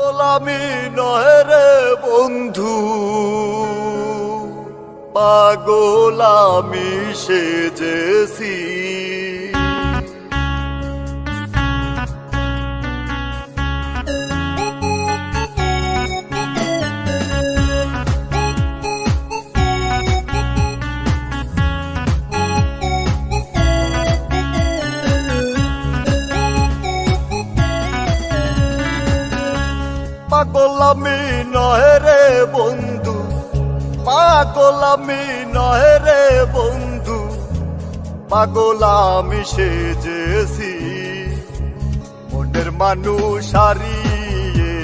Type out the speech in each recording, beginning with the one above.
পাগল আমি নয় রে বন্ধু, পাগল আমি সেজেছি। পাগল আমি নয় রে বন্ধু, পাগল আমি নয় রে বন্ধু, পাগল আমি সেজেছি। মনের মানুষ হারিয়ে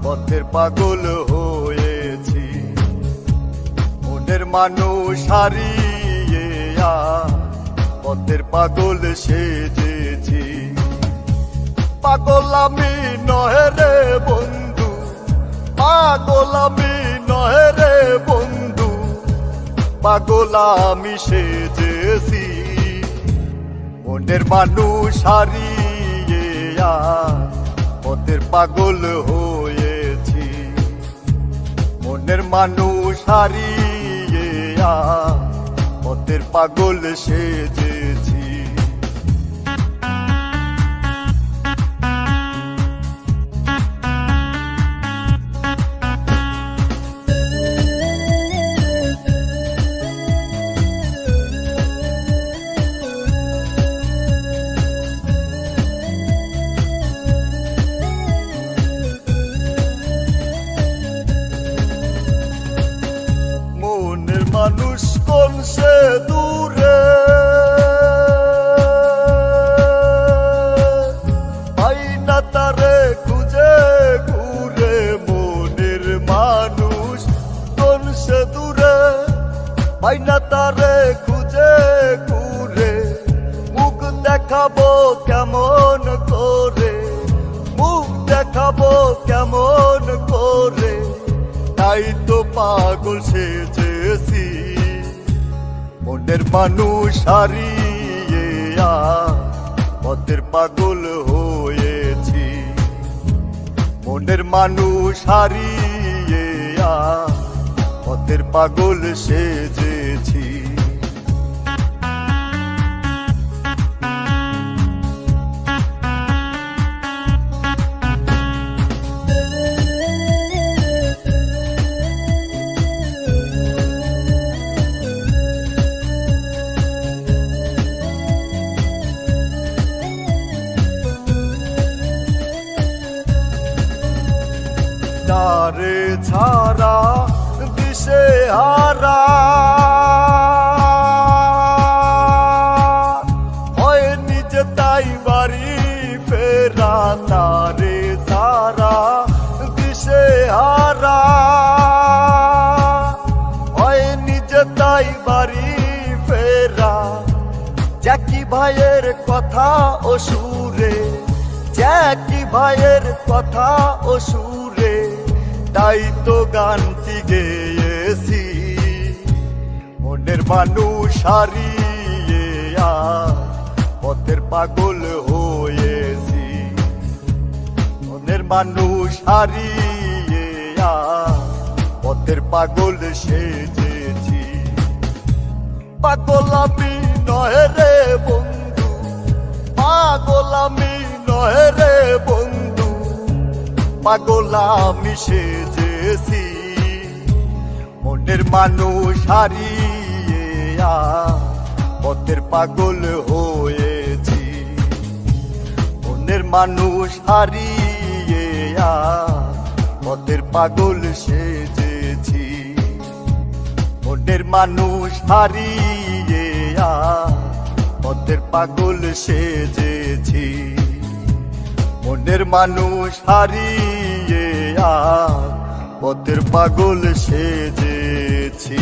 পথের পাগল হয়েছি। মনের মানুষ হারিয়ে পথের পাগল সেজেছি। পাগল আমি নয় রে বন্ধু, পাগল আমি নয় রে বন্ধু, পাগল আমি সেজেছি। মনের মানুষ হারিয়ে পথের পাগল হয়েছি। মনের মানুষ হারিয়ে পথের পাগল সেজেছি। মানুষ কোন সে দূরে, পাই না তারে খুঁজে ঘুরে। মনের মানুষ কোন সে দূরে, পাই না তারে খুঁজে ঘুরে। মুখ দেখাবো কেমন করে, মুখ দেখাবো কেমন করে, তাই তো পাগল সেজেছি। মনের মানুষ হারিয়ে পথের পাগল হয়েছি। মনের মানুষ হারিয়ে পথের পাগল সেজেছি। তারে ছাড়া দিশে হারা হয় নিজে তাই বাড়ি ফেরা। তারে ছাড়া দিশে হারা হয় নিজে তাই বাড়ি ফেরা। জ্যাকি ভাইয়ের কথা ও সুরে, জ্যাকি ভাইয়ের কথা ও সুরে, তাই তো গানটি গেয়েছি। মনের মানুষ হারিয়ে পথের পাগল হয়েছি। মনের মানুষ হারিয়ে পথের পাগল সেজেছি। পাগল আমি নয় রে বন্ধু, পাগল আমি নয় রে বন্ধু, পাগল আমি সেজেছি। মনের মানুষ হারিয়ে পথের পাগল হয়েছি। মনের মানুষ হারিয়ে পথের পাগল সেজেছি। মনের মানুষ হারিয়ে পথের পাগল সেজেছি। মনের মানুষ হারিয়ে পথের পাগল সেজেছি।